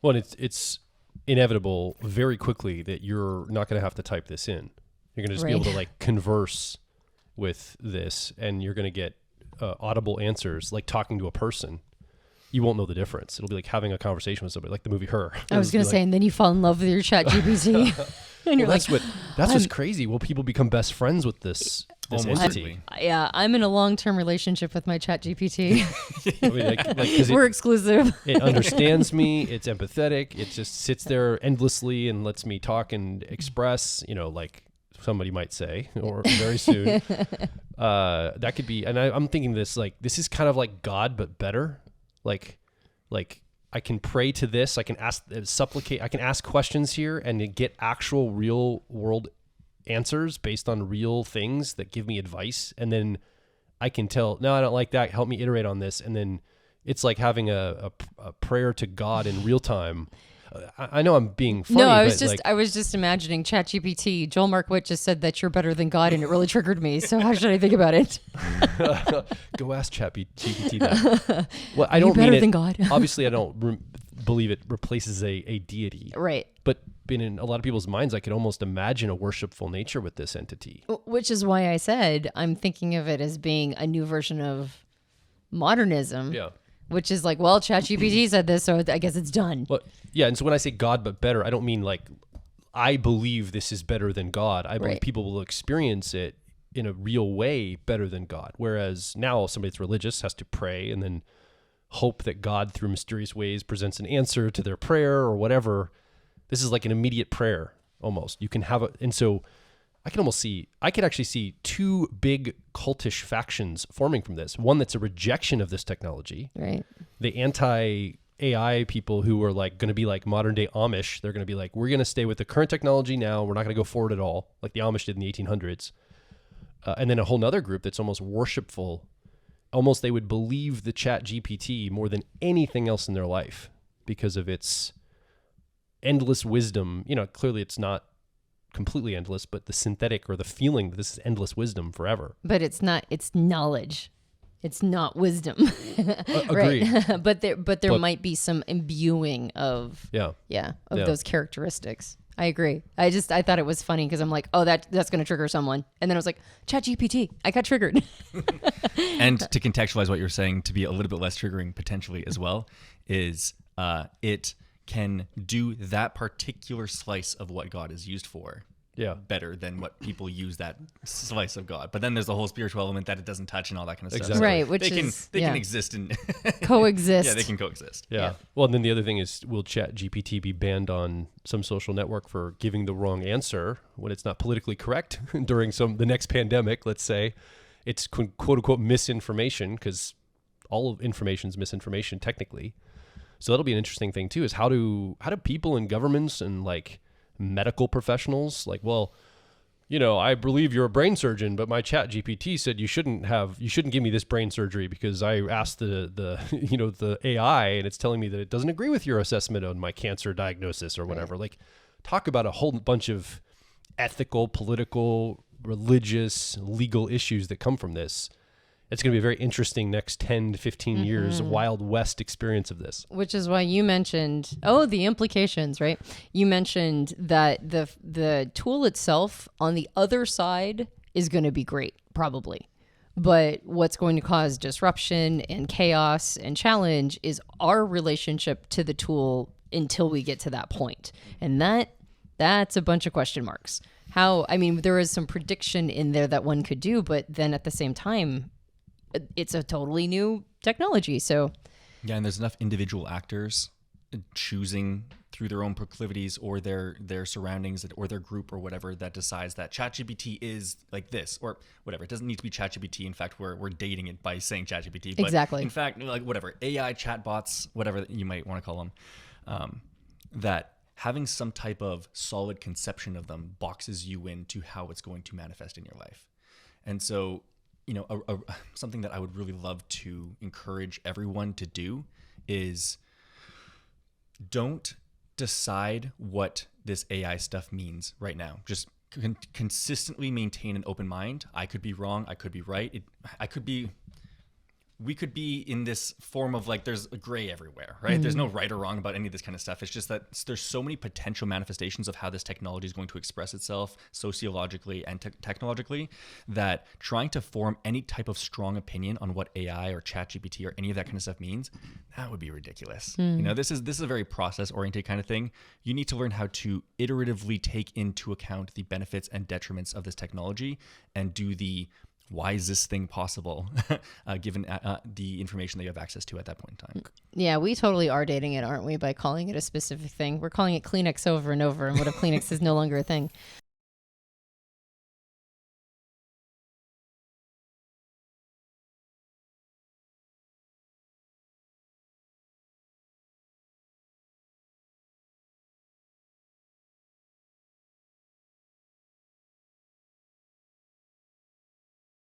Well, it's inevitable very quickly that you're not going to have to type this in. You're going to just be able to like converse with this, and you're going to get audible answers, like talking to a person. You won't know the difference. It'll be like having a conversation with somebody, like the movie Her. I was going to say, and then you fall in love with your ChatGPT. And you're that's what's crazy. Will people become best friends with this entity? I'm in a long-term relationship with my ChatGPT. I mean, we're exclusive. It understands me. It's empathetic. It just sits there endlessly and lets me talk and express, like somebody might say, or very soon. That could be, and I'm thinking this is kind of like God, but better. Like I can pray to this. I can supplicate. I can ask questions here and get actual real world answers based on real things that give me advice. And then I can tell, no, I don't like that. Help me iterate on this. And then it's like having a prayer to God in real time. I know I'm being funny. No, I was just imagining ChatGPT. Joel Mark Witt just said that you're better than God, and it really triggered me. So how should I think about it? Go ask ChatGPT that. Well, I don't better mean than God. Obviously, I don't believe it replaces a deity. Right. But in a lot of people's minds, I could almost imagine a worshipful nature with this entity. Which is why I said I'm thinking of it as being a new version of modernism. Yeah. Which is like, well, ChatGPT said this, so I guess it's done. Well, yeah, and so when I say God but better, I don't mean like I believe this is better than God. I believe people will experience it in a real way better than God. Whereas now somebody that's religious has to pray and then hope that God through mysterious ways presents an answer to their prayer or whatever. This is like an immediate prayer almost. You can have it, and so I could actually see two big cultish factions forming from this. One that's a rejection of this technology. Right. The anti-AI people who are like going to be like modern day Amish. They're going to be like, we're going to stay with the current technology now. We're not going to go forward at all, like the Amish did in the 1800s. And then a whole nother group that's almost worshipful. Almost they would believe the ChatGPT more than anything else in their life because of its endless wisdom. Clearly it's not completely endless, but the synthetic or the feeling that this is endless wisdom forever. But it's not, it's knowledge. It's not wisdom. Agreed. Right. but there might be some imbuing of those characteristics. I agree. I thought it was funny because I'm like, oh, that's going to trigger someone. And then I was like, ChatGPT, I got triggered. And to contextualize what you're saying to be a little bit less triggering potentially as well is it can do that particular slice of what God is used for better than what people use that slice of God. But then there's the whole spiritual element that it doesn't touch and all that kind of stuff. Exactly. Right, which they can exist and coexist. Yeah, they can coexist. Yeah. Well, and then the other thing is, will ChatGPT be banned on some social network for giving the wrong answer when it's not politically correct during the next pandemic? Let's say it's quote unquote misinformation, because all of information is misinformation technically. So that'll be an interesting thing too, is how do people in governments and like medical professionals, like, well, I believe you're a brain surgeon, but my ChatGPT said you shouldn't give me this brain surgery because I asked the AI and it's telling me that it doesn't agree with your assessment on my cancer diagnosis or whatever. Right. Like, talk about a whole bunch of ethical, political, religious, legal issues that come from this. It's going to be a very interesting next 10 to 15 years Wild West experience of this. Which is why you mentioned, the implications, right? You mentioned that the tool itself on the other side is going to be great, probably. But what's going to cause disruption and chaos and challenge is our relationship to the tool until we get to that point. And that's a bunch of question marks. There is some prediction in there that one could do, but then at the same time, it's a totally new technology. So yeah, and there's enough individual actors choosing through their own proclivities or their surroundings or their group or whatever that decides that ChatGPT is like this or whatever. It doesn't need to be ChatGPT. In fact, we're dating it by saying ChatGPT. But exactly. In fact, like whatever AI chatbots, whatever you might want to call them, that having some type of solid conception of them boxes you into how it's going to manifest in your life. And so, something that I would really love to encourage everyone to do is don't decide what this AI stuff means right now. Just consistently maintain an open mind. I could be wrong. I could be right. I could be we could be in this form of like there's a gray everywhere, right? There's no right or wrong about any of this kind of stuff. It's just that there's so many potential manifestations of how this technology is going to express itself sociologically and technologically, that trying to form any type of strong opinion on what AI or ChatGPT or any of that kind of stuff means, that would be ridiculous. You know, this is a very process oriented kind of thing. You need to learn how to iteratively take into account the benefits and detriments of this technology and do the why is this thing possible given the information that you have access to at that point in time. Yeah, we totally are dating it, aren't we, by calling it a specific thing. We're calling it Kleenex over and over, and what if Kleenex is no longer a thing?